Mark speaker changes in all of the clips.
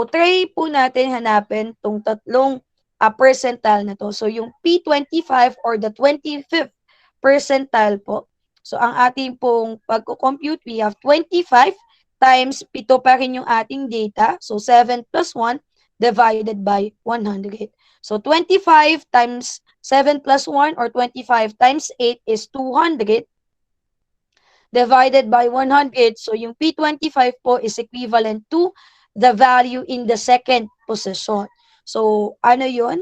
Speaker 1: try po natin hanapin tong tatlong percentile na to. So, yung P25 or the 25th percentile po. So, ang ating pong pagko-compute, we have 25 times 7 pa rin yung ating data. So, 7 plus 1 divided by 100. So, 25 times 7 plus 1 or 25 times 8 is 200 divided by 100. So, yung P25 po is equivalent to the value in the second position. So, ano yun?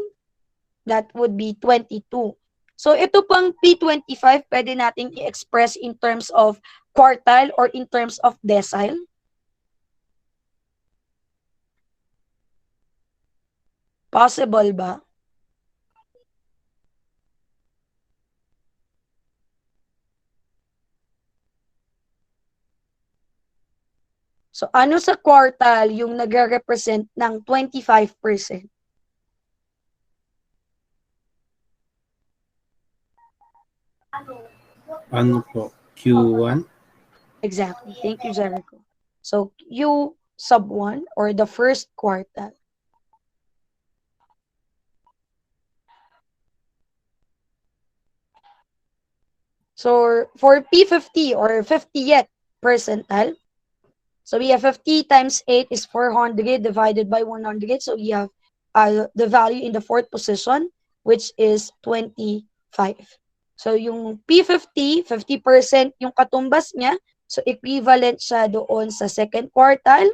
Speaker 1: That would be 22. So, ito pang P25, pwede nating i-express in terms of quartile or in terms of decile. Possible ba? So, ano sa quartile yung nagre-represent ng 25%?
Speaker 2: Ano po? Q1?
Speaker 1: Exactly. Thank you, Jericho. So, Q sub 1 or the first quartile. So, for P50 or 50th percentile, so we have 50 times 8 is 400 divided by 100. So, we have the value in the fourth position, which is 25. So, yung P50, 50% yung katumbas niya. So, equivalent siya doon sa second quartile.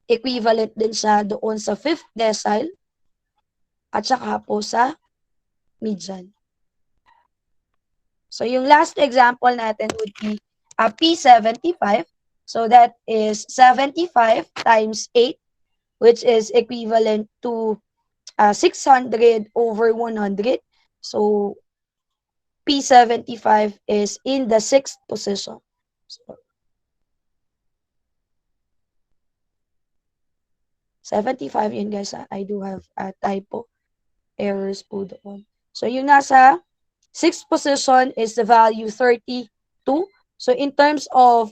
Speaker 1: Equivalent din siya doon sa fifth decile. At saka po sa median. So, yung last example natin would be P75. So, that is 75 times 8, which is equivalent to 600 over 100. So, P75 is in the sixth position. So, 75 yun guys. I do have a typo errors po doon. So, yung nasa sixth position is the value 32. So, in terms of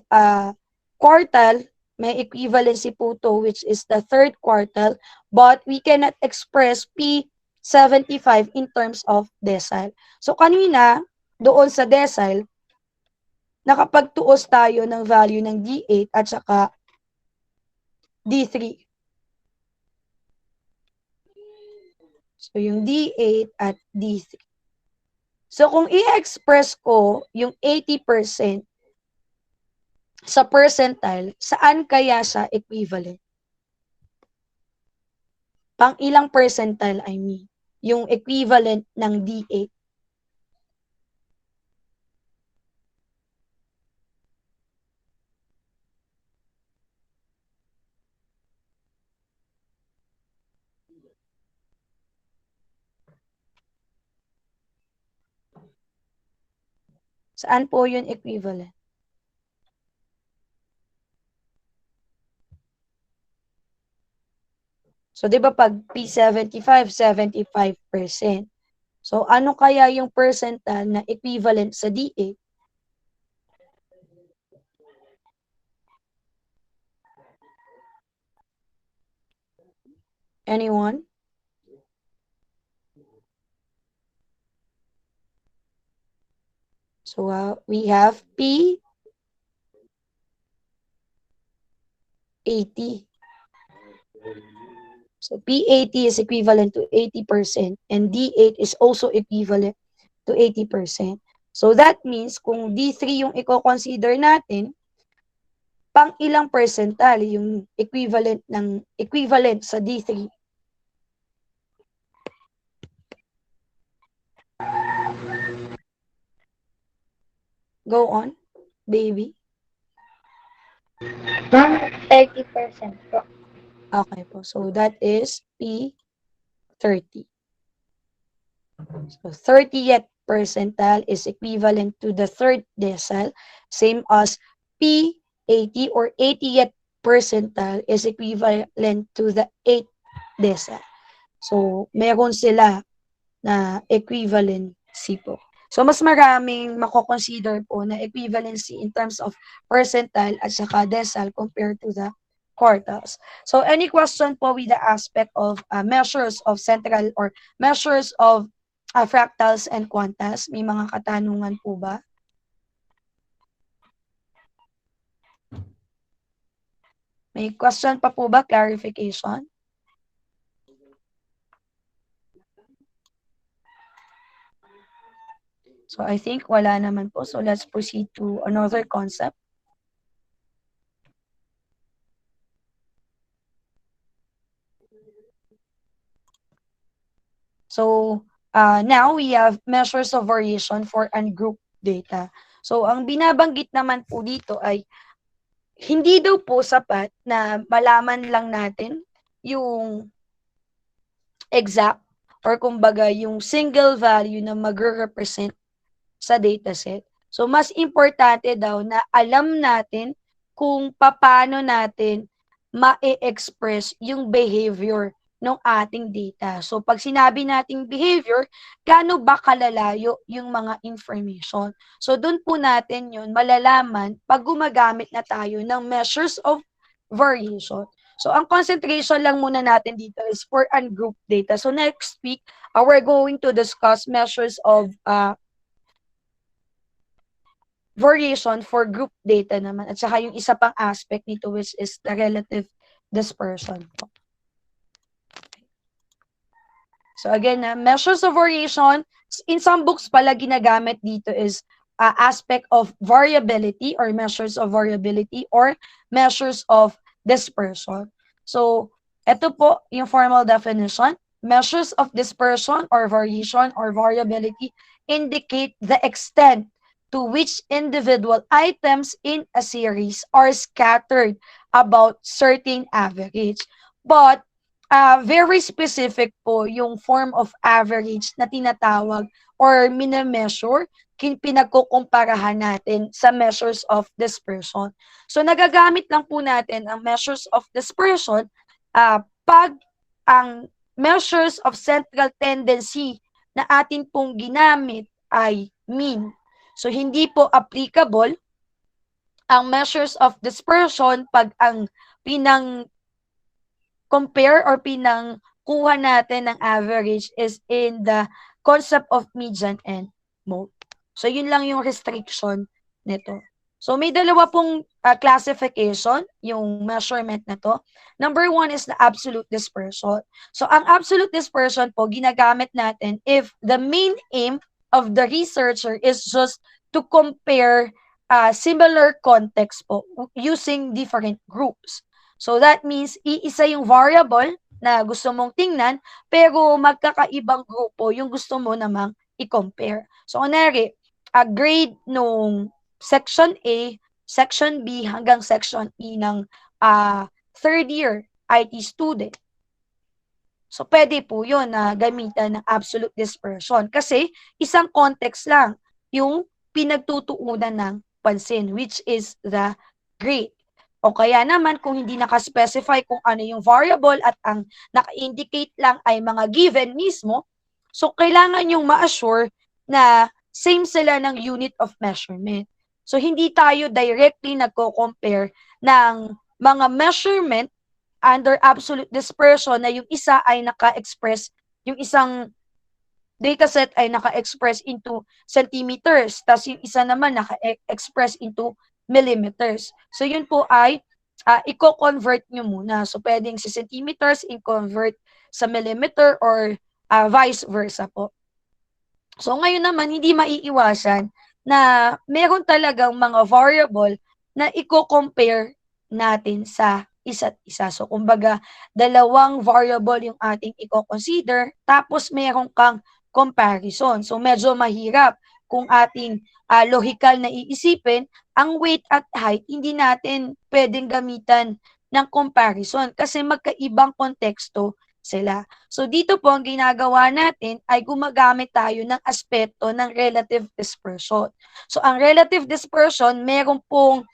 Speaker 1: quartile, may equivalency po to, which is the third quartile, but we cannot express P75 in terms of decile. So, kanina, doon sa decile, nakapagtuos tayo ng value ng D8 at saka D3. So, yung D8 at D3. So, kung i-express ko yung 80% sa percentile, saan kaya siya equivalent? Pang ilang percentile, I mean, yung equivalent ng D8. Saan po yun equivalent? So, di ba pag P75, 75%. So, ano kaya yung percentile na equivalent sa D8? Anyone? So, we have P80. So, P80 is equivalent to 80% and D8 is also equivalent to 80%. So, that means kung D3 yung i-consider natin, pang ilang percentile yung equivalent sa D3? Go on, baby.
Speaker 3: 30% po.
Speaker 1: Okay po. So, that is P30. So, 30th percentile is equivalent to the third decile, same as P80 or 80th percentile is equivalent to the 8th decile. So, meron sila na equivalency po. So, mas maraming mako-consider po na equivalency in terms of percentile at saka decile compared to the quartiles. So any question po with the aspect of measures of central or measures of fractals and quantiles? May mga katanungan po ba? May question pa po ba? Clarification? So I think wala naman po. So let's proceed to another concept. So now we have measures of variation for ungrouped data. So ang binabanggit naman po dito ay hindi daw po sapat na malaman lang natin yung exact or kumbaga yung single value na magre-represent sa dataset. So, mas importante daw na alam natin kung paano natin ma-express yung behavior ng ating data. So, pag sinabi nating behavior, gaano ba kalalayo yung mga information? So, dun po natin yun malalaman pag gumagamit na tayo ng measures of variation. So, ang concentration lang muna natin dito is for ungrouped data. So, next week, we're going to discuss measures of variation for group data naman. At saka yung isa pang aspect nito which is the relative dispersion. So again, measures of variation, in some books pala ginagamit dito is aspect of variability or measures of variability or measures of dispersion. So, ito po yung formal definition. Measures of dispersion or variation or variability indicate the extent to which individual items in a series are scattered about certain average. But very specific po yung form of average na tinatawag or minemeasure, pinagkukumparahan natin sa measures of dispersion. So, nagagamit lang po natin ang measures of dispersion pag ang measures of central tendency na atin pong ginamit ay mean. So, hindi po applicable ang measures of dispersion pag ang compare or pinangkuha natin ng average is in the concept of median and mode. So, yun lang yung restriction nito. So, may dalawa pong classification, yung measurement na to. Number one is the absolute dispersion. So, ang absolute dispersion po, ginagamit natin if the main aim of the researcher is just to compare similar context po using different groups. So, that means iisa yung variable na gusto mong tingnan, pero magkakaibang grupo yung gusto mo namang i-compare. So, kunwari, grade nung section A, section B, hanggang section E ng third year IT student. So, pwede po yun na gamitan ng absolute dispersion. Kasi, isang context lang yung pinagtutuunan ng pansin, which is the grade. O kaya naman, kung hindi nakaspecify kung ano yung variable at ang naka-indicate lang ay mga given mismo, so kailangan yung ma-assure na same sila ng unit of measurement. So, hindi tayo directly nagko-compare ng mga measurement under absolute dispersion na yung isa ay naka-express, yung isang dataset ay naka-express into centimeters, tas yung isa naman naka-express into millimeters. So, yun po ay i-convert nyo muna. So, pwedeng si centimeters i-convert sa millimeter or vice versa po. So, ngayon naman, hindi maiiwasan na meron talagang mga variable na i-compare natin sa isa't isa. So, kumbaga, dalawang variable yung ating i-consider, tapos meron kang comparison. So, medyo mahirap kung ating logical na iisipin, ang weight at height, hindi natin pwedeng gamitan ng comparison kasi magkaibang konteksto sila. So, dito po, ang ginagawa natin ay gumagamit tayo ng aspeto ng relative dispersion. So, ang relative dispersion, meron pong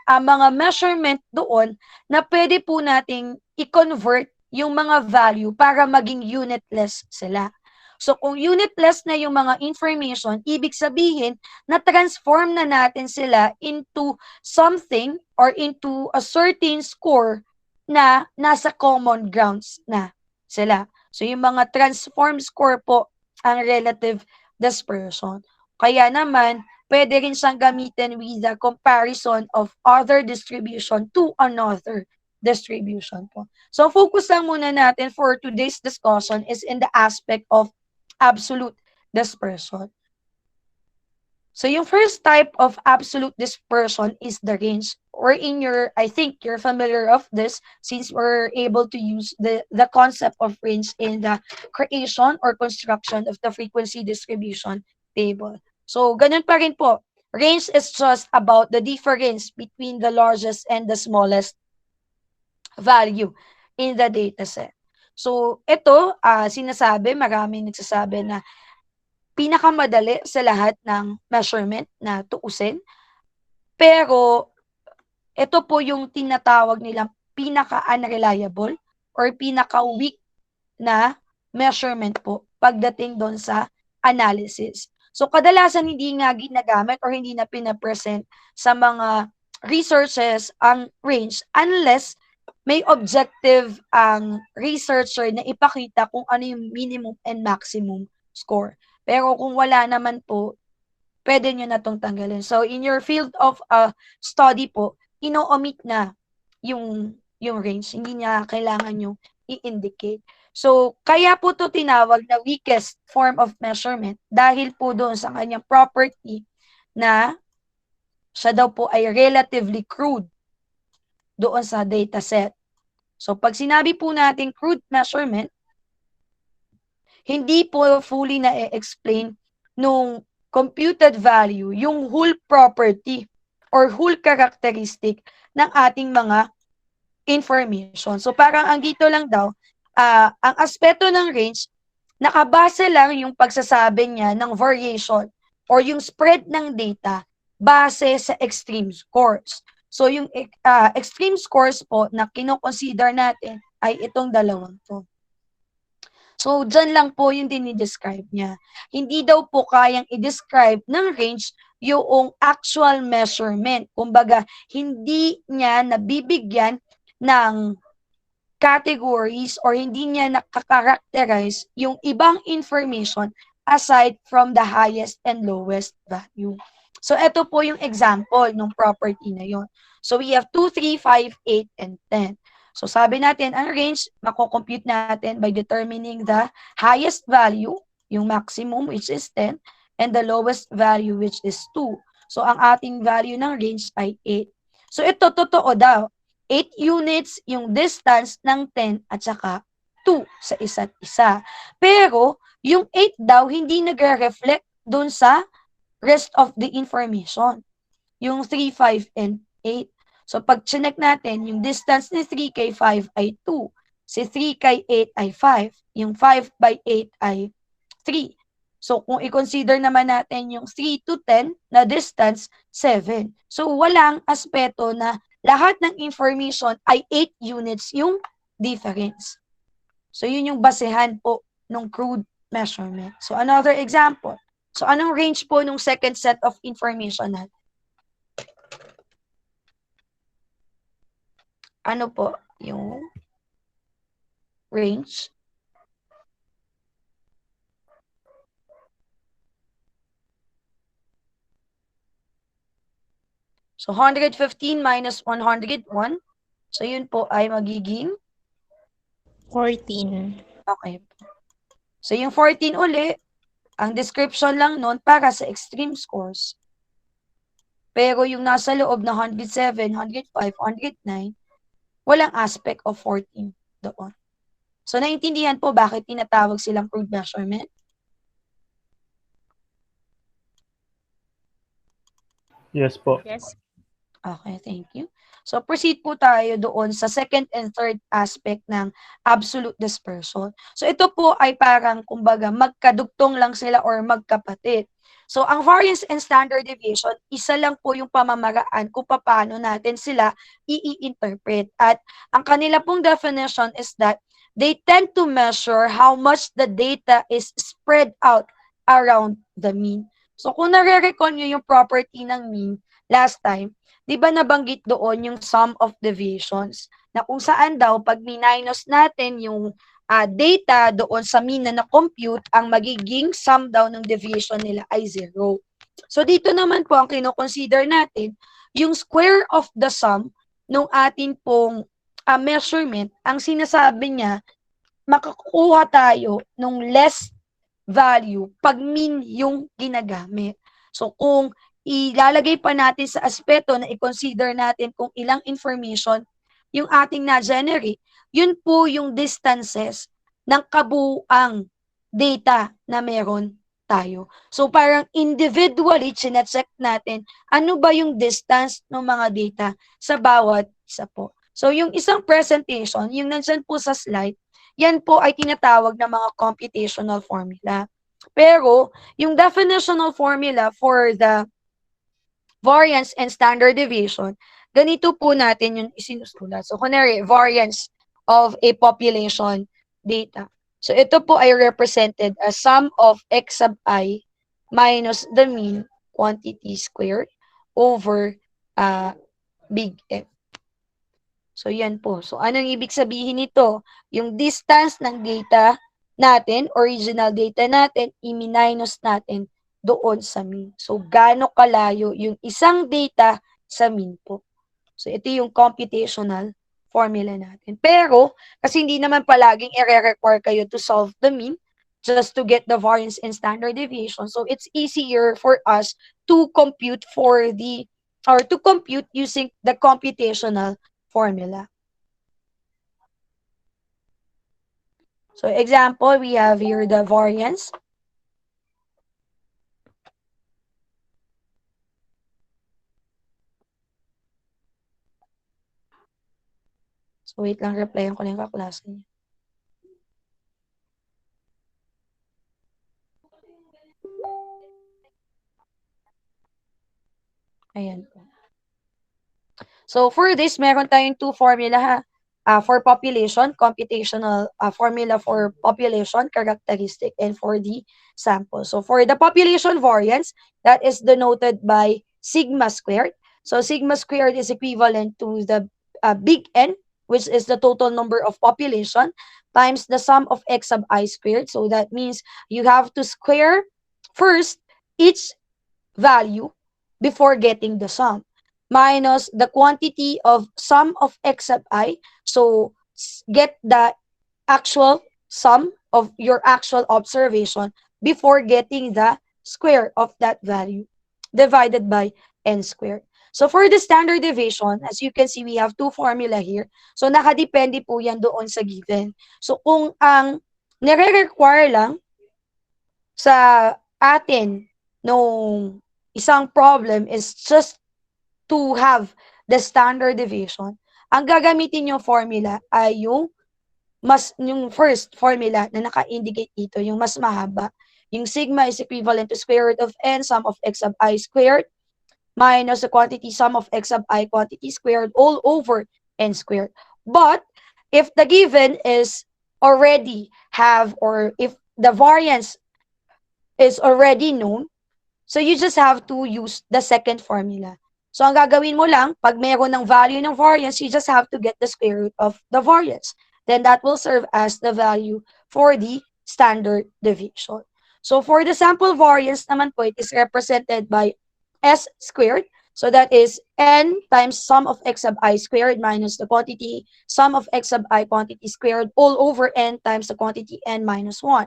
Speaker 1: mga measurement doon na pwede po nating i-convert yung mga value para maging unitless sila. So, kung unitless na yung mga information, ibig sabihin na transform na natin sila into something or into a certain score na nasa common grounds na sila. So, yung mga transform score po ang relative dispersion. Kaya naman, pwede rin siyang gamitin with the comparison of other distribution to another distribution po. So, focus lang muna natin for today's discussion is in the aspect of absolute dispersion. So, yung first type of absolute dispersion is the range. I think you're familiar of this since we're able to use the concept of range in the creation or construction of the frequency distribution table. So, ganun pa rin po. Range is just about the difference between the largest and the smallest value in the dataset. So, ito, maraming nagsasabi na pinakamadali sa lahat ng measurement na tuusin. Pero, ito po yung tinatawag nilang pinaka-unreliable or pinaka-weak na measurement po pagdating doon sa analysis. So, kadalasan hindi nga ginagamit or hindi na pinapresent sa mga researches ang range unless may objective ang researcher na ipakita kung ano yung minimum and maximum score. Pero kung wala naman po, pwede nyo na itong tanggalin. So, in your field of study po, ino-omit na yung range. Hindi niya kailangan yung i-indicate. So, kaya po to tinawag na weakest form of measurement dahil po doon sa kanyang property na siya daw po ay relatively crude doon sa dataset. So, pag sinabi po natin crude measurement, hindi po fully na-explain nung computed value yung whole property or whole characteristic ng ating mga information. So parang ang dito lang daw, ang aspeto ng range, nakabase lang yung pagsasabi niya ng variation or yung spread ng data base sa extreme scores. So yung extreme scores po na kinoconsider natin ay itong dalawang to. So, dyan lang po yung dinidescribe niya. Hindi daw po kayang i-describe ng range yung actual measurement. Kumbaga, hindi niya nabibigyan ng categories or hindi niya nakakarakterize yung ibang information aside from the highest and lowest value. So, ito po yung example ng property na yon. So, we have 2, 3, 5, 8, and 10. So, sabi natin, ang range, mako-compute natin by determining the highest value, yung maximum, which is 10, and the lowest value, which is 2. So, ang ating value ng range ay 8. So, ito, totoo daw. 8 units yung distance ng 10 at saka 2 sa isa't isa. Pero, yung 8 daw, hindi nagre-reflect dun sa rest of the information. Yung 3, 5, and 8. So, pag chinek natin, yung distance ni 3 kay 5 ay 2. Si 3 kay 8 ay 5. Yung 5 by 8 ay 3. So, kung i-consider naman natin yung 3 to 10 na distance, 7. So, walang aspeto na lahat ng information ay 8 units yung difference. So, yun yung basehan po ng crude measurement. So, another example. So, anong range po nung second set of information natin? Ano po yung range? So, 115 minus 101. So, yun po ay magiging
Speaker 4: 14.
Speaker 1: okay. So, yung 14 uli, ang description lang nun para sa extreme scores. Pero yung nasa loob na 107, 105, 109, walang aspect of 14 doon. So, naintindihan po bakit tinatawag silang crude measurement?
Speaker 5: Yes po.
Speaker 4: Yes.
Speaker 1: Okay, thank you. So, proceed po tayo doon sa second and third aspect ng absolute dispersion. So, ito po ay parang, kumbaga, magkadugtong lang sila or magkapatid. So, ang variance and standard deviation, isa lang po yung pamamaraan kung paano natin sila i-interpret. At ang kanila pong definition is that they tend to measure how much the data is spread out around the mean. So, kung nare-recall nyo yung property ng mean, last time, di ba nabanggit doon yung sum of deviations, na kung saan daw, pag minus natin yung data doon sa mean na na-compute, ang magiging sum daw ng deviation nila ay 0. So, dito naman po, ang kino-consider natin, yung square of the sum nung atin pong measurement, ang sinasabi niya, makakuha tayo nung less value pag mean yung ginagamit. So, kung ilalagay pa natin sa aspeto na i-consider natin kung ilang information yung ating na-generate, yun po yung distances ng kabuuang data na meron tayo. So, parang individually, chinecheck natin ano ba yung distance ng mga data sa bawat isa po. So, yung isang presentation, yung nandyan po sa slide, yan po ay tinatawag na mga computational formula. Pero, yung definitional formula for the variance and standard deviation, ganito po natin yung isinusulat. So, kunwari, variance of a population data. So, ito po ay represented as sum of x sub I minus the mean quantity squared over big F. So, yan po. So, anong ibig sabihin nito? Yung distance ng data natin, original data natin, i-minus natin doon sa mean. So, gaano kalayo yung isang data sa mean po. So, ito yung computational formula natin. Pero, kasi hindi naman palaging i-require kayo to solve the mean just to get the variance and standard deviation. So, it's easier for us to compute to compute using the computational formula. So, example, we have here the variance. So, wait lang, replyan ko lang yung kaklase niya. Ayan po. So, for this, meron tayong two formula ha. For population, computational formula for population characteristic, and for the sample. So, for the population variance, that is denoted by sigma squared. So, sigma squared is equivalent to the big N, which is the total number of population, times the sum of x sub I squared. So, that means you have to square first each value before getting the sum, minus the quantity of sum of x sub I. So, get the actual sum of your actual observation before getting the square of that value divided by n squared. So, for the standard deviation, as you can see, we have two formula here. So, nakadepende po yan doon sa given. So, kung ang nire-require lang sa atin nung isang problem is just to have the standard deviation, ang gagamitin yung formula ay yung first formula na naka-indicate dito, yung mas mahaba. Yung sigma is equivalent to square root of n sum of x sub I squared minus the quantity sum of x sub I quantity squared all over n squared. But if the given is already or if the variance is already known, so you just have to use the second formula. So, ang gagawin mo lang, pag meron ng value ng variance, you just have to get the square root of the variance. Then that will serve as the value for the standard deviation. So, for the sample variance naman po, it is represented by s squared. So, that is n times sum of x sub I squared minus the quantity sum of x sub I quantity squared all over n times the quantity n minus 1.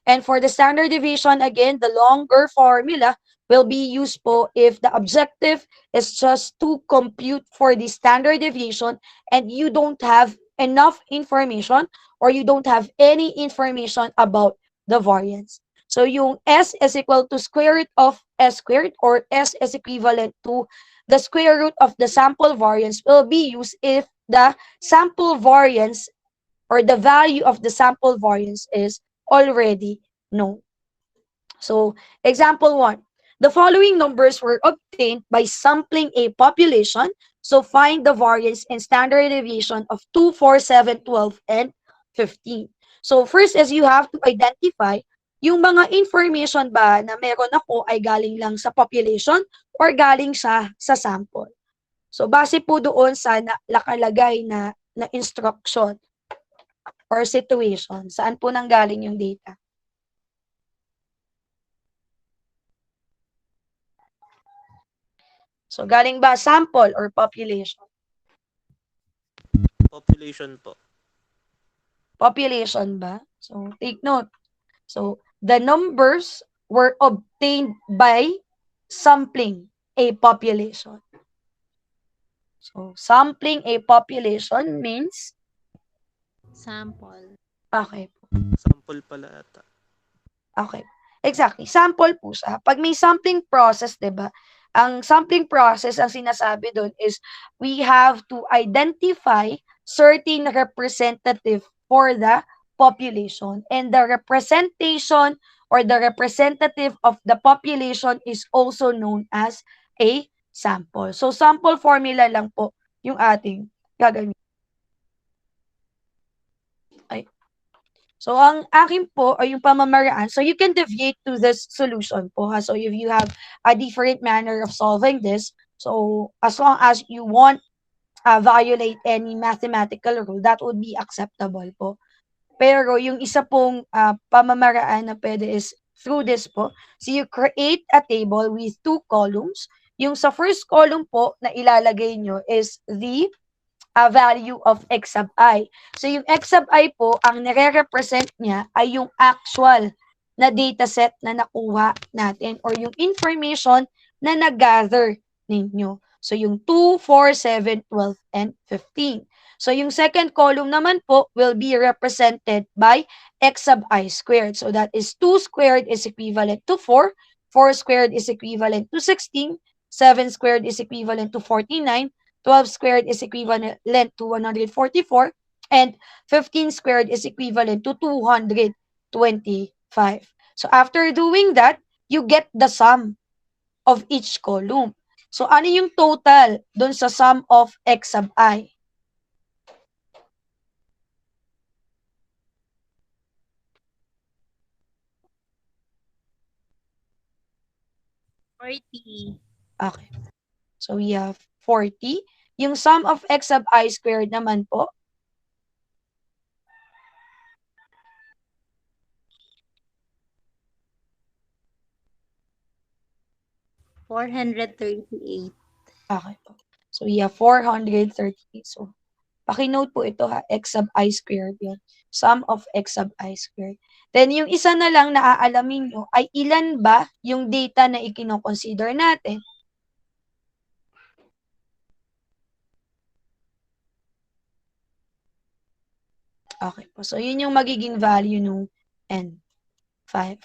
Speaker 1: And for the standard deviation, again, the longer formula will be used po if the objective is just to compute for the standard deviation and you don't have enough information or you don't have any information about the variance. So, yung S is equal to square root of S squared, or S is equivalent to the square root of the sample variance will be used if the sample variance or the value of the sample variance is already known. So, example 1. The following numbers were obtained by sampling a population. So, find the variance and standard deviation of 2, 4, 7, 12, and 15. So, first is you have to identify yung mga information ba na meron ako ay galing lang sa population or galing siya sa sample. So, base po doon sa nakalagay na instruction or situation, saan po nanggaling yung data? So, galing ba sample or population?
Speaker 4: Population po.
Speaker 1: Population ba? So, take note. So, the numbers were obtained by sampling a population. So, sampling a population means,
Speaker 6: Sample.
Speaker 1: okay.
Speaker 4: Sample pala ata.
Speaker 1: Okay. Exactly. Sample po siya. Pag may sampling process, 'di ba? Ang sampling process, ang sinasabi doon is we have to identify certain representative for the population. And the representation or the representative of the population is also known as a sample. So, sample formula lang po yung ating gagawin. So, ang akin po ay yung pamamaraan. So, you can deviate to this solution po. Ha? So, if you have a different manner of solving this, so as long as you won't violate any mathematical rule, that would be acceptable po. Pero yung isa pong pamamaraan na pwede is through this po. So, you create a table with 2 columns. Yung sa first column po na ilalagay nyo is the value of x sub I. So, yung x sub I po, ang nire-represent niya ay yung actual na dataset na nakuha natin or yung information na nag-gather ninyo. So, yung 2, 4, 7, 12, and 15. So, yung second column naman po will be represented by x sub I squared. So, that is 2 squared is equivalent to 4, 4 squared is equivalent to 16, 7 squared is equivalent to 49, 12 squared is equivalent to 144, and 15 squared is equivalent to 225. So, after doing that, you get the sum of each column. So, ano yung total dun sa sum of x sub I? Okay. So, we have 40. Yung sum of x sub I squared naman po,
Speaker 6: 438.
Speaker 1: okay po. So, we have 438. So, paki-note po ito ha, x sub I squared yun. Sum of x sub I squared. Then, yung isa na lang na aalamin nyo ay ilan ba yung data na ikinoconsider natin. Okay po. So, yun yung magiging value nung n. 5.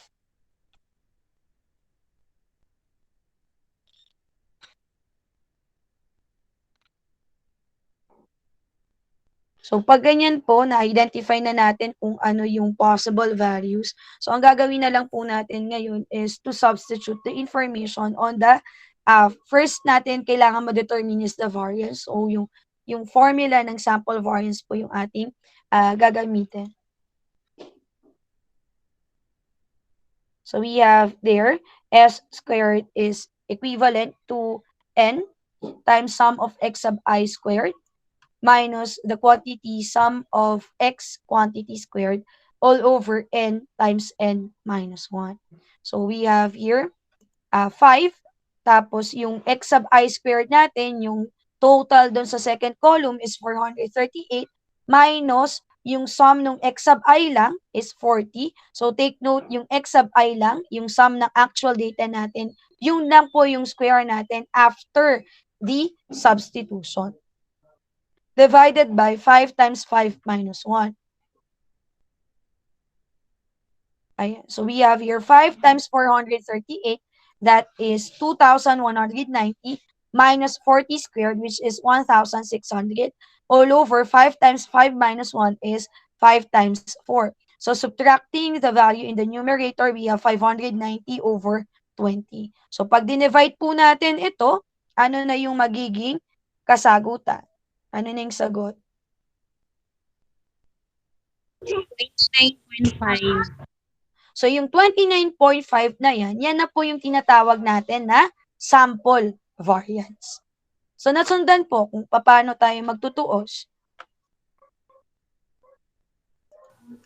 Speaker 1: So, pag ganyan po, na-identify na natin kung ano yung possible values. So, ang gagawin na lang po natin ngayon is to substitute the information on the first natin, kailangan ma-determine is the variance. So, yung formula ng sample variance po yung ating gagamitin. So, we have there, s squared is equivalent to n times sum of x sub I squared minus the quantity sum of x quantity squared all over n times n minus 1. So, we have here 5. Tapos, yung x sub I squared natin, yung total dun sa second column is 438 minus yung sum ng x sub I lang is 40. So, take note, yung x sub I lang, yung sum ng actual data natin, yung lang po yung square natin after the substitution. Divided by 5 times 5 minus 1. Ayan. So, we have here 5 times 438. That is 2,190 minus 40 squared, which is 1,600. All over 5 times 5 minus 1 is 5 times 4. So, subtracting the value in the numerator, we have 590 over 20. So, pag dinivide po natin ito, ano na yung magiging kasagutan? Ano na yung sagot?
Speaker 6: 29.5.
Speaker 1: So, yung 29.5 na yan na po yung tinatawag natin na sample variance. So, nasundan po kung paano tayo magtutuos.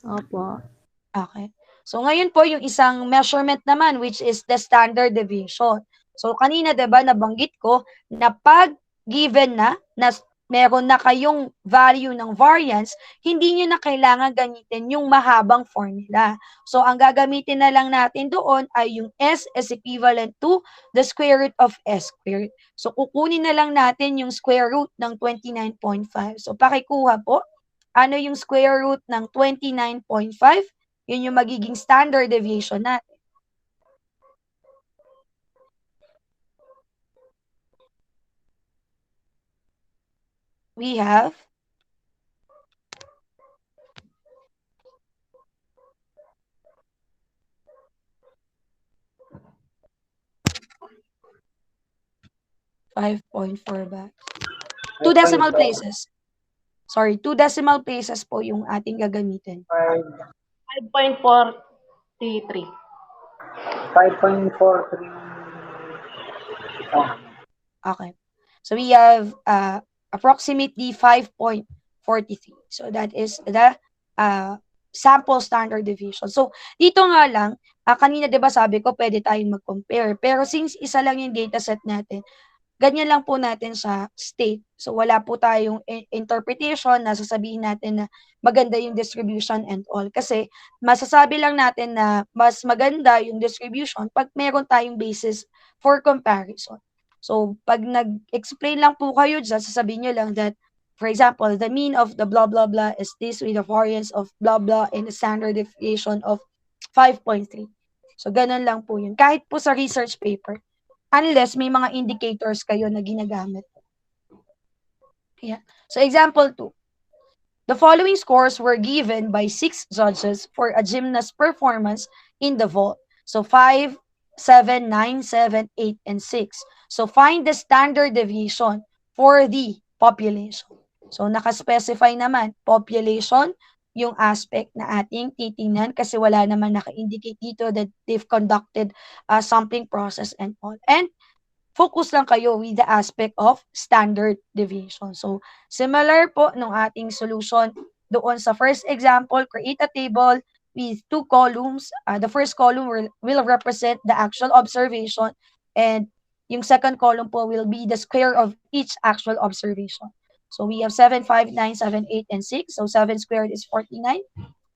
Speaker 3: Opo.
Speaker 1: Okay. So, ngayon po yung isang measurement naman which is the standard deviation. So, kanina 'di ba nabanggit ko na pag given na meron na kayong value ng variance, hindi niyo na kailangan gamitin yung mahabang formula. So, ang gagamitin na lang natin doon ay yung S is equivalent to the square root of S squared. So, kukunin na lang natin yung square root ng 29.5. So, pakikuha po. Ano yung square root ng 29.5? Yun yung magiging standard deviation natin. We have 5.4 ba? 2 decimal places. Sorry, 2 decimal places po yung ating gagamitin.
Speaker 6: 5.43.
Speaker 7: 5.43.
Speaker 1: Okay. So we have approximately 5.43. So that is the sample standard deviation. So dito nga lang, kanina 'di ba sabi ko pwede tayong mag-compare. Pero since isa lang yung dataset natin, ganyan lang po natin sa state. So, wala po tayong interpretation na sasabihin natin na maganda yung distribution and all. Kasi, masasabi lang natin na mas maganda yung distribution pag meron tayong basis for comparison. So, pag nag-explain lang po kayo dyan, sasabihin nyo lang that, for example, the mean of the blah blah blah is this with a variance of blah blah and a standard deviation of 5.3. So, ganun lang po yun. Kahit po sa research paper, unless may mga indicators kayo na ginagamit. Yeah. So, example 2. The following scores were given by 6 judges for a gymnast performance in the vault. So, 5, 7, 9, 7, 8, and 6. So, find the standard deviation for the population. So, nakaspecify naman, population, yung aspect na ating titingnan kasi wala naman naka-indicate dito that they've conducted sampling process and all. And focus lang kayo with the aspect of standard deviation. So, similar po nung ating solution doon sa first example, create a table with 2 columns. The first column will represent the actual observation and yung second column po will be the square of each actual observation. So, we have 7, 5, 9, 7, 8, and 6. So, 7 squared is 49.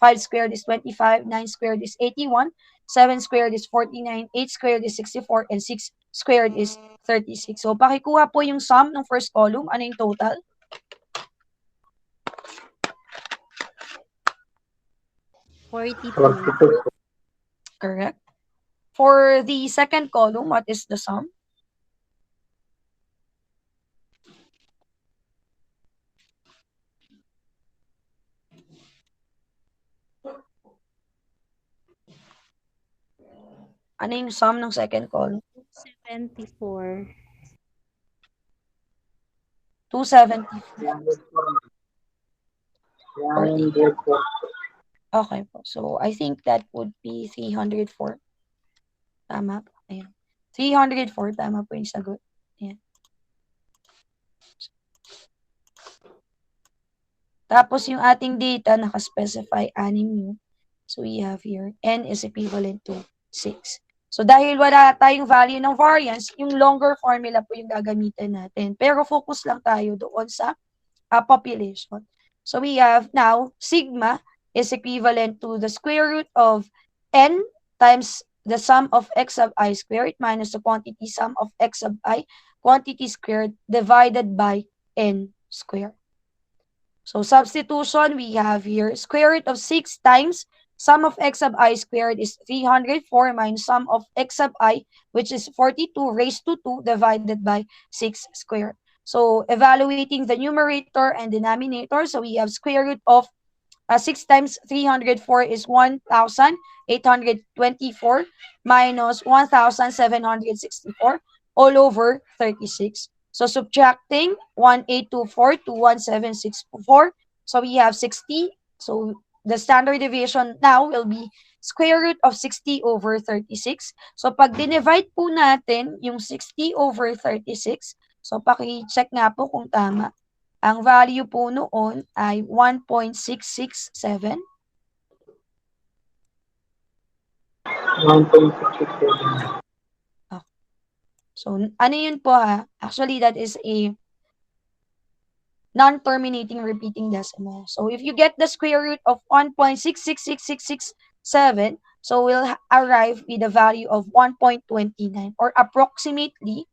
Speaker 1: 5 squared is 25. 9 squared is 81. 7 squared is 49. 8 squared is 64. And 6 squared is 36. So, pakikuha po yung sum ng first column. Ano yung total? Correct. For the second column, what is the sum? Ano yung sum ng second column?
Speaker 3: 74.
Speaker 1: 274.
Speaker 7: 104.
Speaker 1: Okay po. So, I think that would be 304. Tama po. Ayan. 304. Tama po yung sagot. Ayan. Tapos, yung ating data, nakaspecify 6 yun. So, we have here, n is equivalent to 6. So, dahil wala tayong value ng variance, yung longer formula po yung gagamitin natin. Pero focus lang tayo doon sa population. So, we have now, sigma is equivalent to the square root of n times the sum of x sub I squared minus the quantity sum of x sub I quantity squared divided by n squared. So, substitution, we have here square root of 6 times sum of x sub I squared is 304 minus sum of x sub I, which is 42 raised to 2 divided by 6 squared. So, evaluating the numerator and denominator, so we have square root of 6 times 304 is 1,824 minus 1,764 all over 36. So, subtracting 1824 to 1764. So, we have 60. So, the standard deviation now will be square root of 60 over 36. So, pag dinivide po natin yung 60 over 36, so paki-check nga po kung tama. Ang value po noon ay 1.667.
Speaker 2: 1.67.
Speaker 1: So, ano yun po ha? Actually, that is a non-terminating repeating decimal. So, if you get the square root of 1.666667, so we'll arrive with a value of 1.29 or approximately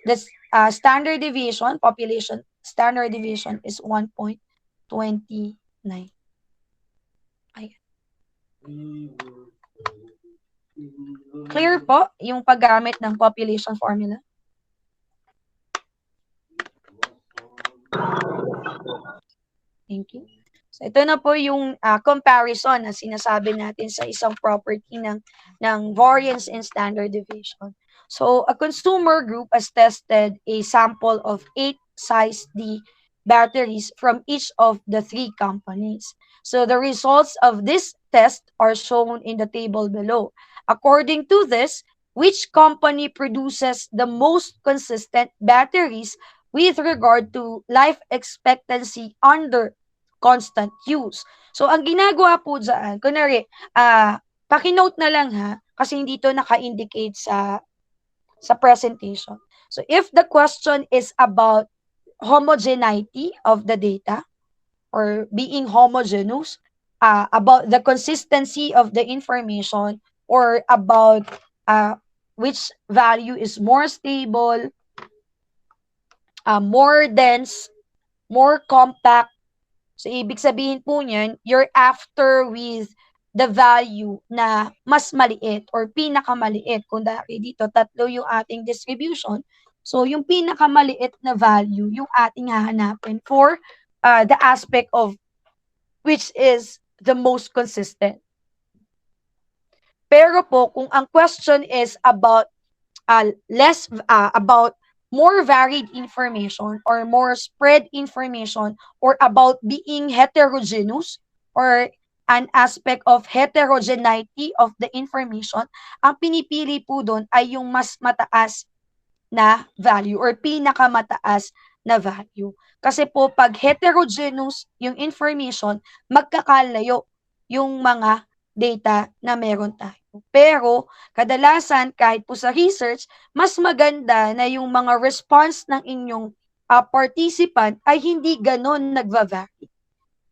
Speaker 1: the standard deviation, population standard deviation is 1.29. Clear po yung paggamit ng population formula? Thank you. So, ito na po yung comparison na sinasabi natin sa isang property ng variance in standard deviation. So, a consumer group has tested a sample of 8 size D batteries from each of the 3 companies. So, the results of this test are shown in the table below. According to this, which company produces the most consistent batteries with regard to life expectancy under constant use? So, ang ginagawa po dyan, kunwari, pakinote na lang ha, kasi hindi to naka-indicate sa presentation. So, if the question is about homogeneity of the data or being homogeneous, about the consistency of the information, or about which value is more stable, more dense, more compact. So, ibig sabihin po niyan, you're after with the value na mas maliit or pinakamaliit. Kung dahil dito, 3 yung ating distribution. So, yung pinakamaliit na value, yung ating hahanapin for the aspect of which is the most consistent. Pero po, kung ang question is about about more varied information or more spread information or about being heterogeneous or an aspect of heterogeneity of the information, ang pinipili po doon ay yung mas mataas na value or pinakamataas na value. Kasi po pag heterogeneous yung information, magkakalayo yung mga data na meron tayo. Pero, kadalasan, kahit po sa research, mas maganda na yung mga response ng inyong participant ay hindi ganon nagva-vary.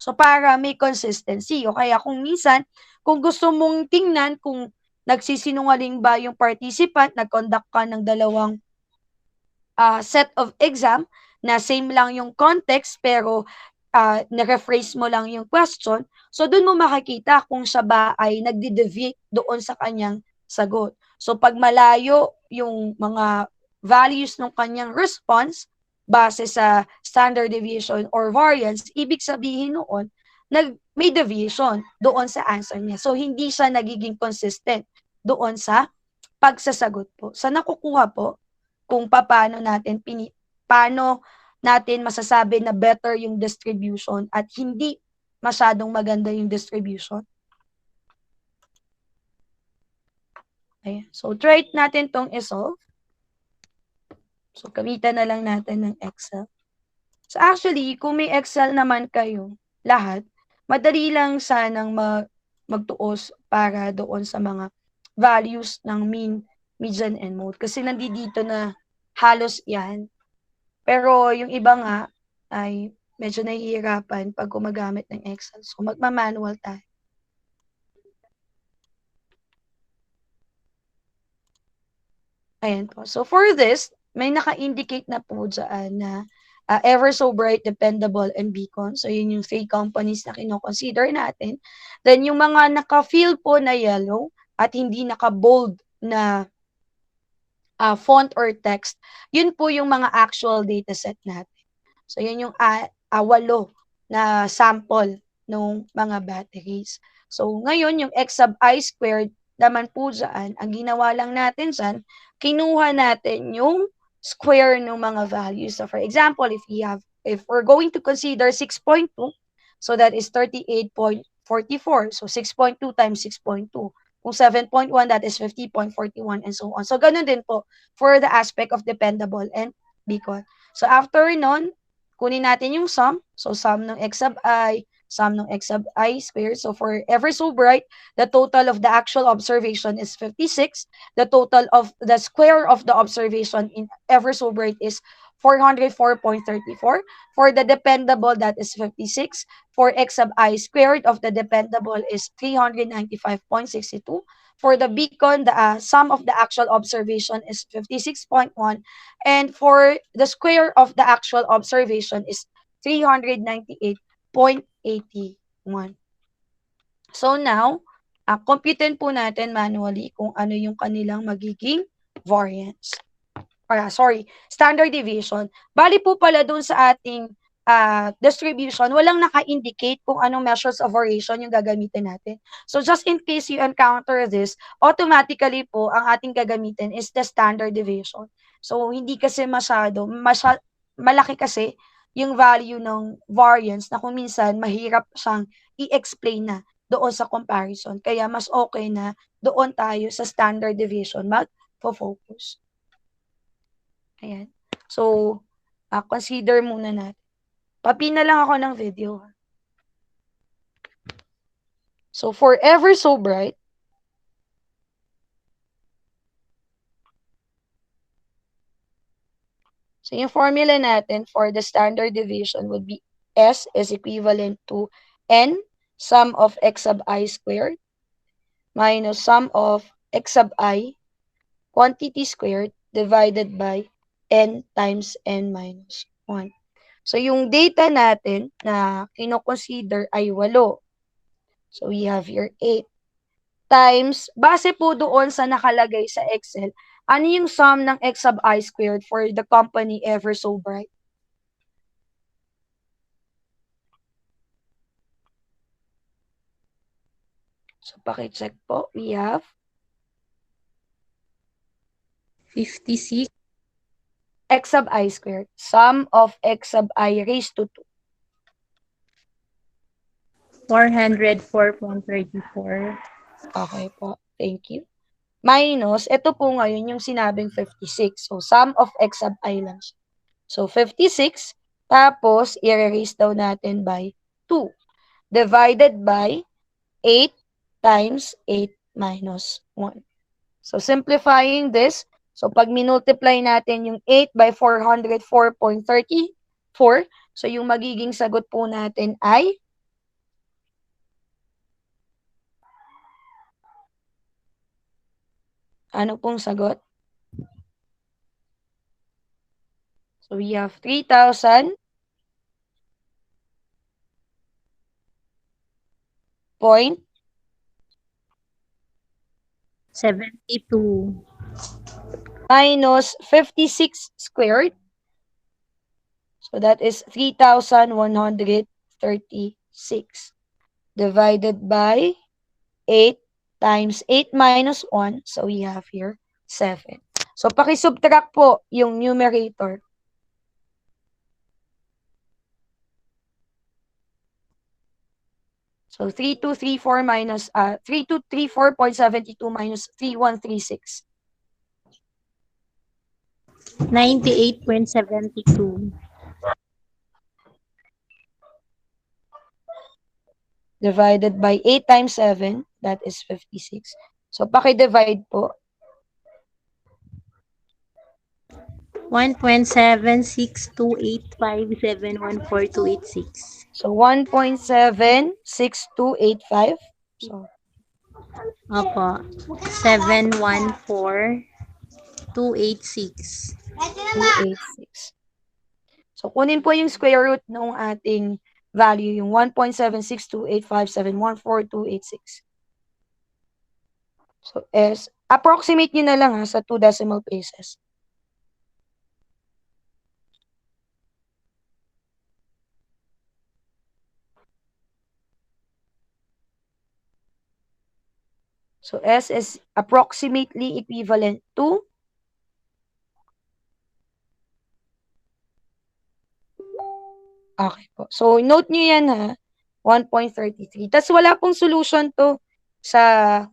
Speaker 1: So, para may consistency. O kaya kung minsan, kung gusto mong tingnan kung nagsisinungaling ba yung participant, nag-conduct ka ng dalawang set of exam na same lang yung context pero na-rephrase mo lang yung question, so doon mo makikita kung siya ba ay nagde-deviate doon sa kanyang sagot. So pag malayo yung mga values ng kanyang response base sa standard deviation or variance, ibig sabihin noon, may deviation doon sa answer niya. So hindi siya nagiging consistent doon sa pagsasagot po. Sa nakukuha po kung paano natin masasabi na better yung distribution at hindi masyadong maganda yung distribution. Ayan. So, try natin tong isolve. So, gamitan na lang natin ng Excel. So, actually, kung may Excel naman kayo, lahat, madali lang sanang magtuos para doon sa mga values ng mean, median, and mode. Kasi nandito na halos yan. Pero yung iba nga ay medyo nahihirapan pag gumagamit ng Excel. So, magma-manual tayo. Ayan po. So, for this, may naka-indicate na po dyan na ever so bright, dependable, and beacon. So, yun yung 3 companies na kino-consider natin. Then, yung mga naka-fill po na yellow at hindi naka-bold na font or text, yun po yung mga actual dataset natin. So, yun yung 8 na sample ng mga batteries. So, ngayon, yung x sub I squared naman po dyan, ang ginawa lang natin dyan, kinuha natin yung square ng mga values. So, for example, if we're going to consider 6.2, so that is 38.3 44. So, 6.2 times 6.2. Kung 7.1, that is 50.41 and so on. So, ganun din po for the aspect of dependable and beacon. So, after nun, kunin natin yung sum. So, sum ng x sub I, sum ng x sub I squared. So, for ever so bright, the total of the actual observation is 56. The total of the square of the observation in ever so bright is 404.34. For the dependable, that is 56. For x sub I squared of the dependable is 395.62. For the beacon, the sum of the actual observation is 56.1. And for the square of the actual observation is 398.81. So now, computein po natin manually kung ano yung kanilang magiging variance. Standard deviation. Bali po pala dun sa ating distribution, walang naka-indicate kung anong measures of variation yung gagamitin natin. So just in case you encounter this, automatically po ang ating gagamitin is the standard deviation. So hindi kasi malaki kasi yung value ng variance na kung minsan mahirap siyang i-explain na doon sa comparison. Kaya mas okay na doon tayo sa standard deviation mag-focus. Ayan. So, consider muna natin. Papina lang ako ng video. So, for ever so bright, so yung formula natin for the standard deviation would be S is equivalent to N, sum of x sub I squared, minus sum of x sub I, quantity squared, divided by N times N minus 1. So, yung data natin na kino-consider ay 8. So, we have here 8 times, base po doon sa nakalagay sa Excel, ano yung sum ng x sub I squared for the company ever so bright? So, pakicheck po. We have
Speaker 3: 56.
Speaker 1: x sub I squared. Sum of x sub I raised to 2.
Speaker 3: 404.34.
Speaker 1: Okay po. Thank you. Minus, ito po ngayon yung sinabing 56. So, sum of x sub I lang siya. So, 56, tapos, i-raise daw natin by 2. Divided by 8 times 8 minus 1. So, simplifying this, so pag minultiply natin yung 8 by 404.34, so yung magiging sagot po natin ay ano pong sagot? So, we have 3,000 point
Speaker 3: 72.
Speaker 1: minus 56 squared. So, that is 3,136 divided by 8 times 8 minus 1. So, we have here 7. So, pakisubtract po yung numerator. So, 3234 minus, 3234.72 minus 3136.
Speaker 3: 98.72.
Speaker 1: Divided by 8 times 7, that is 56. So, paki-divide po.
Speaker 3: 1.762857142886.
Speaker 1: So, 1.76285. So,
Speaker 3: Opo. 714286.
Speaker 1: 286. So, kunin po yung square root ng ating value, yung 1.76285714286. So, approximate nyo na lang sa 2 decimal places. So, S is approximately equivalent to okay po. So, note nyo yan 1.33. Tas wala pong solution 'to sa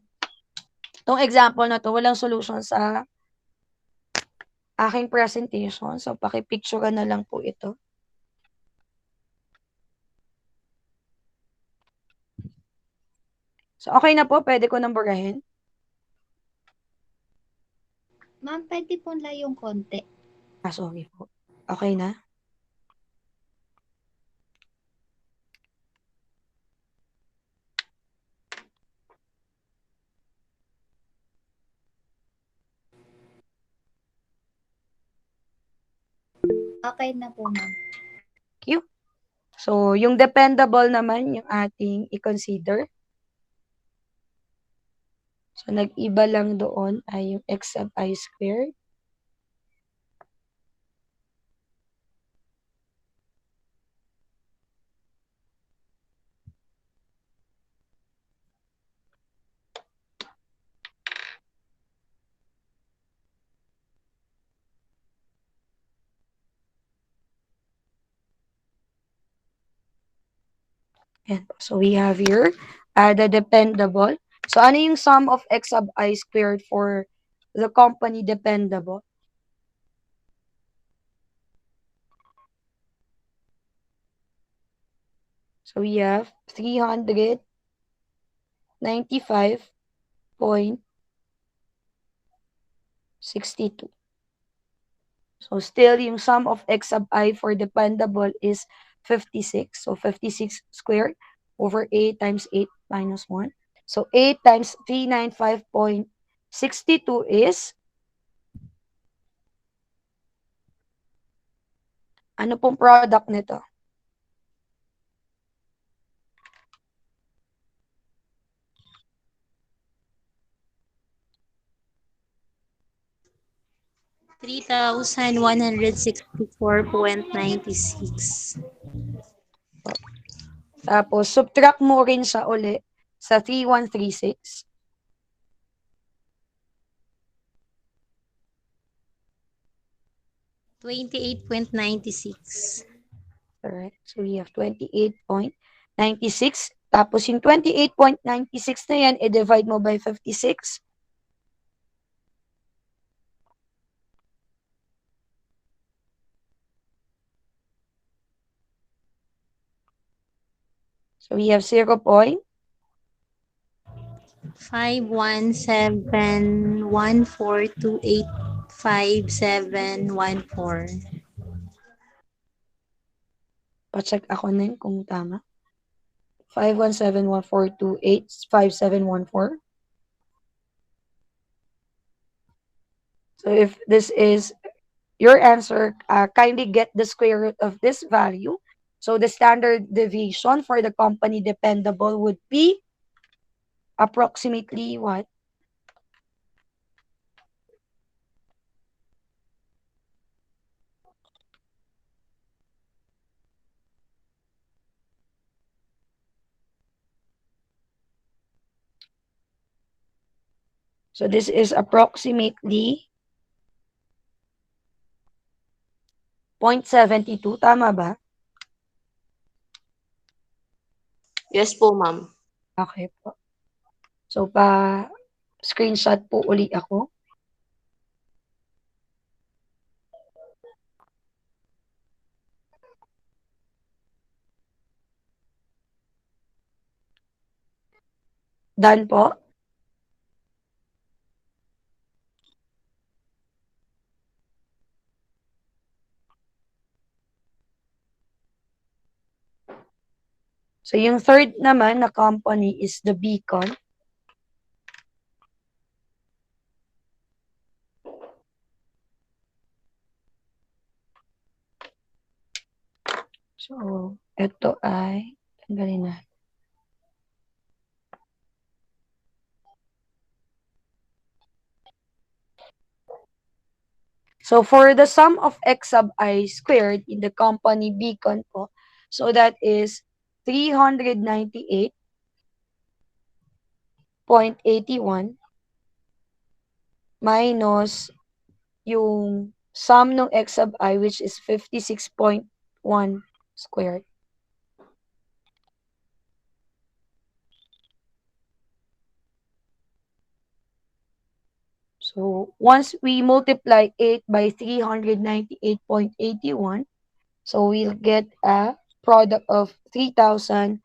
Speaker 1: 'tong example na 'to, walang solution sa aking presentation. So, paki-picturean na lang po ito. So, okey na po, puwede ko ng burahin?
Speaker 6: Ma'am, pwede pong layong konti.
Speaker 1: Sorry po. Okey na?
Speaker 6: Okay na po, ma'am.
Speaker 1: Thank you. So, yung dependable naman yung ating i-consider. So, nag-iba lang doon ay yung x sub I squared. Ayan po. So, we have here the dependable. So, ano yung sum of x sub I squared for the company dependable? So, we have 395.62. So, still, yung sum of x sub I for dependable is 56. So, 56 squared over 8 times 8 minus 1. So, 8 times 395.62 is, ano pong product nito?
Speaker 3: $3,164.96.
Speaker 1: Tapos, subtract mo rin siya uli sa 3136.
Speaker 3: $28.96.
Speaker 1: Alright. So, we have 28.96. Tapos, yung 28.96 na yan, i-divide mo by 56. So, we have
Speaker 3: 51714285714.
Speaker 1: Pa-check ako na yun kung tama. 51714285714. So, if this is your answer, kindly get the square root of this value. So, the standard deviation for the company dependable would be approximately what? So, this is approximately 0.72. Tama ba?
Speaker 7: Yes po, ma'am.
Speaker 1: Okay po. So, screenshot po uli ako. Done po. So, yung third naman na company is the Beacon. So, ito ay, tanggalin na. So, for the sum of x sub I squared in the company Beacon po, so that is 398.81 minus yung sum ng x sub I, which is 56.1 squared. So, once we multiply 8 by 398.81, so we'll get a product of 3,190.48.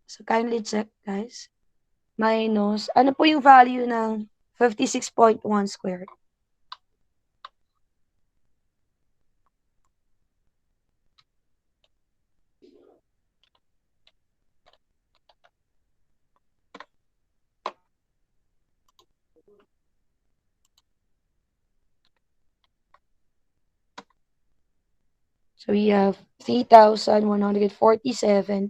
Speaker 1: So, kindly check, guys. Minus, ano po yung value ng 56.1 squared? So we have 3,147.21.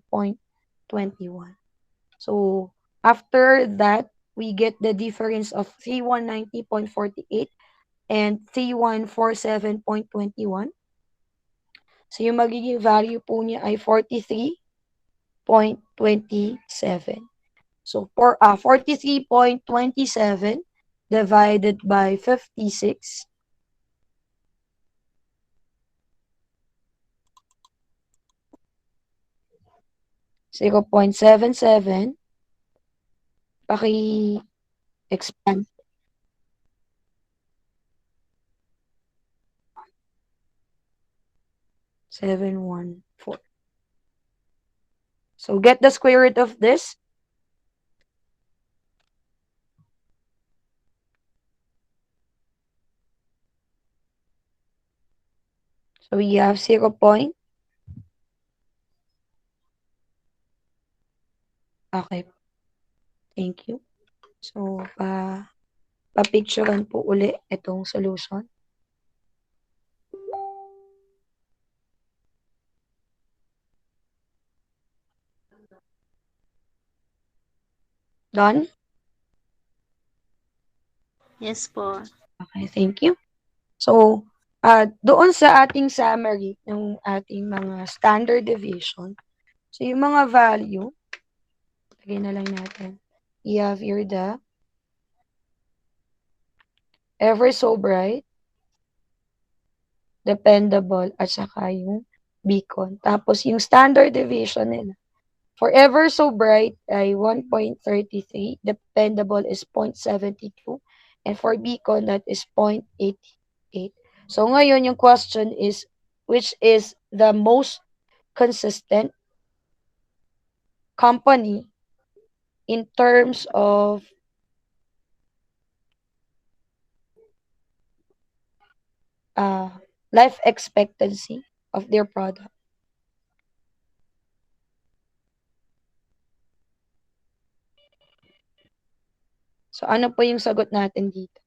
Speaker 1: So after that, we get the difference of 3,190.48 and 3,147.21. So yung magiging value po niya ay 43.27. So for 43.27 divided by 56, 0.77, paki-expand. 714. So get the square root of this. So we have 0 point. Okay. Thank you. So, pa-picturean po uli itong solution. Done?
Speaker 3: Yes po.
Speaker 1: Okay, thank you. So, doon sa ating summary ng ating mga standard deviation, so yung mga value, lagay na lang natin. We have here the ever so bright, dependable, at saka yung beacon. Tapos yung standard deviation nila. For ever so bright ay 1.33, dependable is 0.72, and for beacon that is 0.88. So ngayon yung question is, which is the most consistent company in terms of life expectancy of their product? So ano po yung sagot natin dito?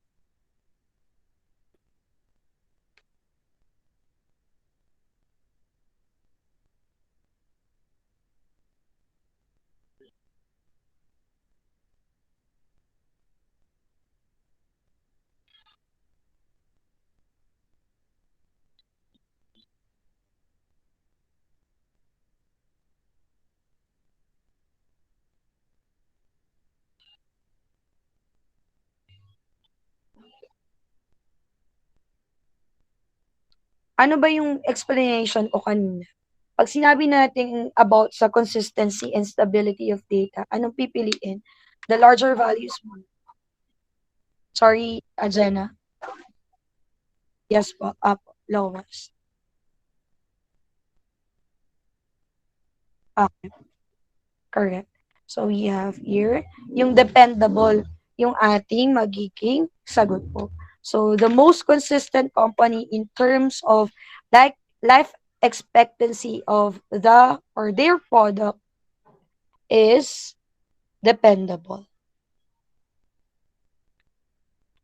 Speaker 1: Ano ba yung explanation ko kanina? Pag sinabi natin about sa consistency and stability of data, anong pipiliin? The larger values mo. Sorry, Jenna. Yes po, up, lowest. Okay, correct. So we have here, yung dependable, yung ating magiging sagot po. So the most consistent company in terms of like life expectancy of the or their product is dependable.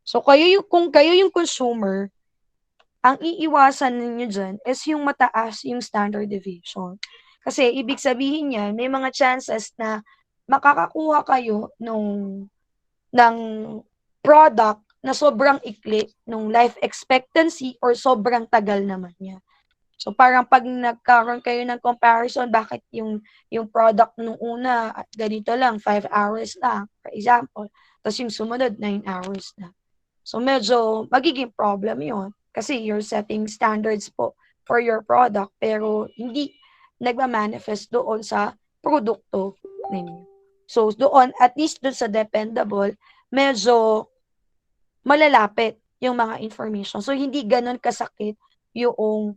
Speaker 1: So kung kayo yung consumer, ang iiwasan ninyo dyan is yung mataas yung standard deviation. Kasi ibig sabihin niyan, may mga chances na makakakuha kayo ng product na sobrang ikli nung life expectancy or sobrang tagal naman niya. So parang pag nagkaroon kayo ng comparison, bakit yung product nung una at ganito lang, 5 hours lang, for example. Tapos yung sumunod, 9 hours na. So medyo magiging problem yon kasi you're setting standards po for your product pero hindi nagma-manifest doon sa produkto ninyo. So, doon, at least doon sa dependable, medyo malalapit yung mga information. So, hindi ganun kasakit yung,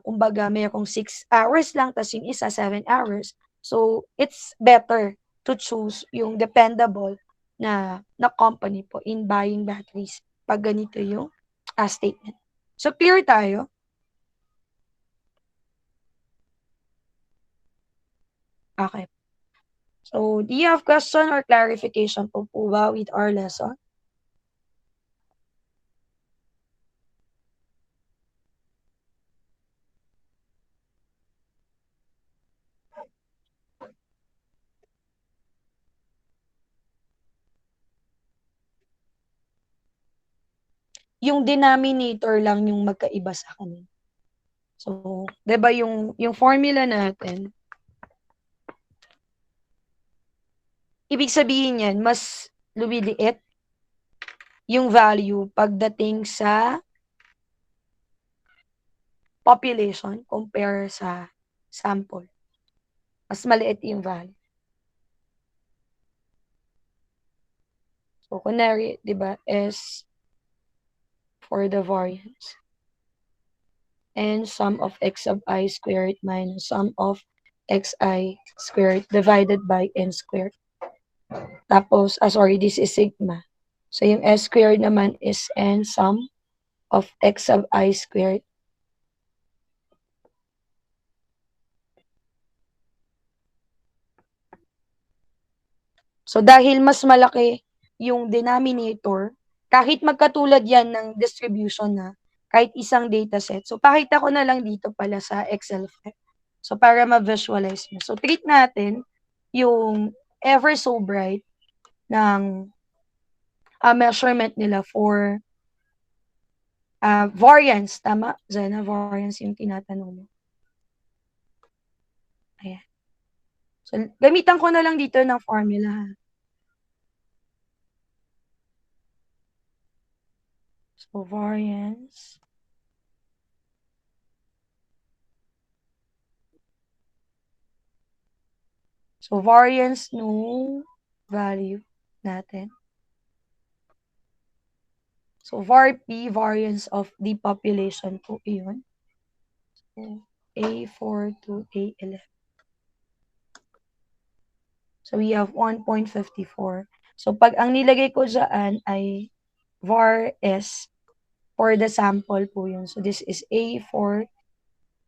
Speaker 1: kumbaga, mayroong 6 hours lang, tas yung isa 7 hours. So, it's better to choose yung dependable na company po in buying batteries pag ganito yung statement. So, clear tayo? Okay. So, do you have question or clarification po ba with our lesson? Yung denominator lang yung magkaiba sa kanila. So, 'di ba yung formula natin, ibig sabihin niyan mas lumiliit yung value pagdating sa population compare sa sample. Mas maliit yung value. So, kunwari, 'di ba, S for the variance. And sum of x of I squared minus sum of xi squared divided by n squared. Tapos, sorry, this is sigma. So, yung s squared naman is n sum of x of I squared. So, dahil mas malaki yung denominator, kahit magkatulad yan ng distribution na, kahit isang dataset. So, pakita ko na lang dito pala sa Excel file. So, para ma-visualize nyo. So, treat natin yung ever so bright ng measurement nila for variance. Tama? Zena, variance yung tinatanong mo. Ayan. So, gamitan ko na lang dito ng formula. So, variance. So, variance no value natin. So, VAR-P, variance of the population po yun. So, A4 to A11. So, we have 1.54. So, pag ang nilagay ko dyan ay VAR-S for the sample po yun. So, this is A4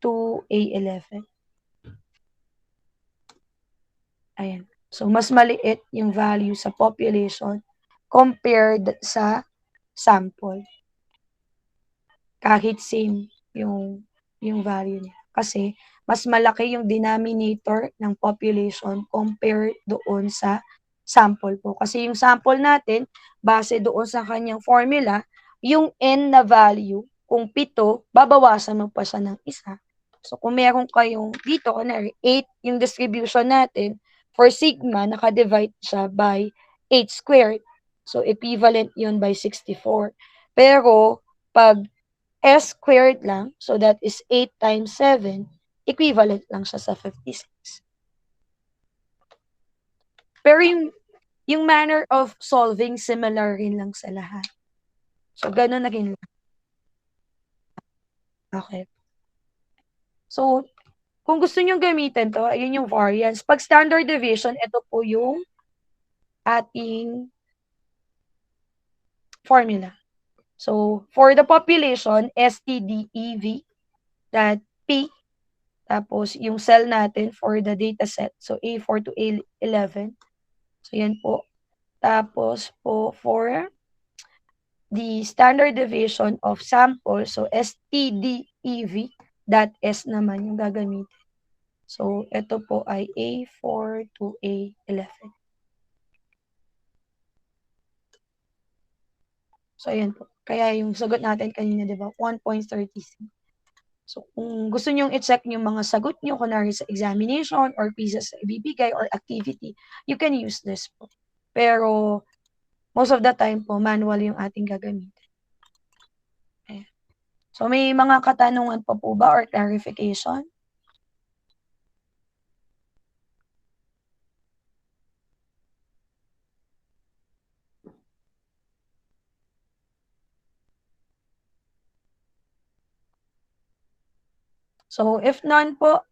Speaker 1: to A11. Ayan. So, mas maliit yung value sa population compared sa sample. Kahit same yung value niya. Kasi, mas malaki yung denominator ng population compared doon sa sample po. Kasi yung sample natin, base doon sa kanyang formula, yung n na value, kung 7, babawasan mo pa siya ng isa. So, kung meron kayong dito, kunwari, 8 yung distribution natin, for sigma, nakadivide siya by 8 squared. So, equivalent yun by 64. Pero, pag S squared lang, so that is 8 times 7, equivalent lang siya sa 56. Pero yung manner of solving, similar rin lang sa lahat. So, ganun na rin lang. Okay. So, kung gusto nyo gamitin to, ayun yung variance. Pag standard deviation, ito po yung ating formula. So, for the population, STDEV, that P, tapos yung cell natin for the dataset, so A4 to A11. So, yan po. Tapos po, for the standard deviation of sample, so STDEV, that S naman yung gagamitin. So, ito po ay A4 to A11. So, ayan po. Kaya yung sagot natin kanina, di ba? 1.36. So, kung gusto nyong i-check yung mga sagot nyo, kunwari sa examination or quizzes sa ibibigay or activity, you can use this po. Pero, most of the time po, manual yung ating gagamitin. Ayan. So, may mga katanungan pa po ba or clarification? So, if none po,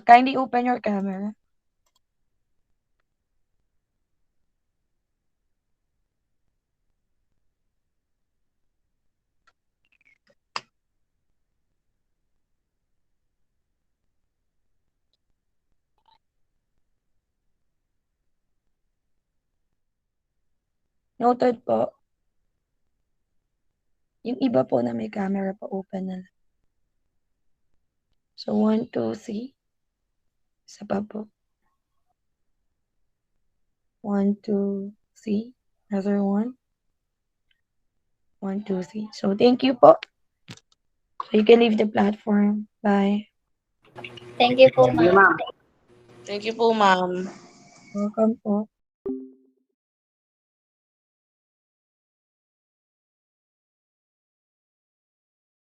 Speaker 1: kindly open your camera. Noted po. Yung iba po na may camera pa open na lang. So, 1, 2, 3. Isa pa po. 1, 2, 3. Another 1. 1, 2, 3. So, thank you po. So, you can leave the platform. Bye.
Speaker 6: Thank you po, ma'am.
Speaker 7: Thank you po, ma'am.
Speaker 1: Welcome po.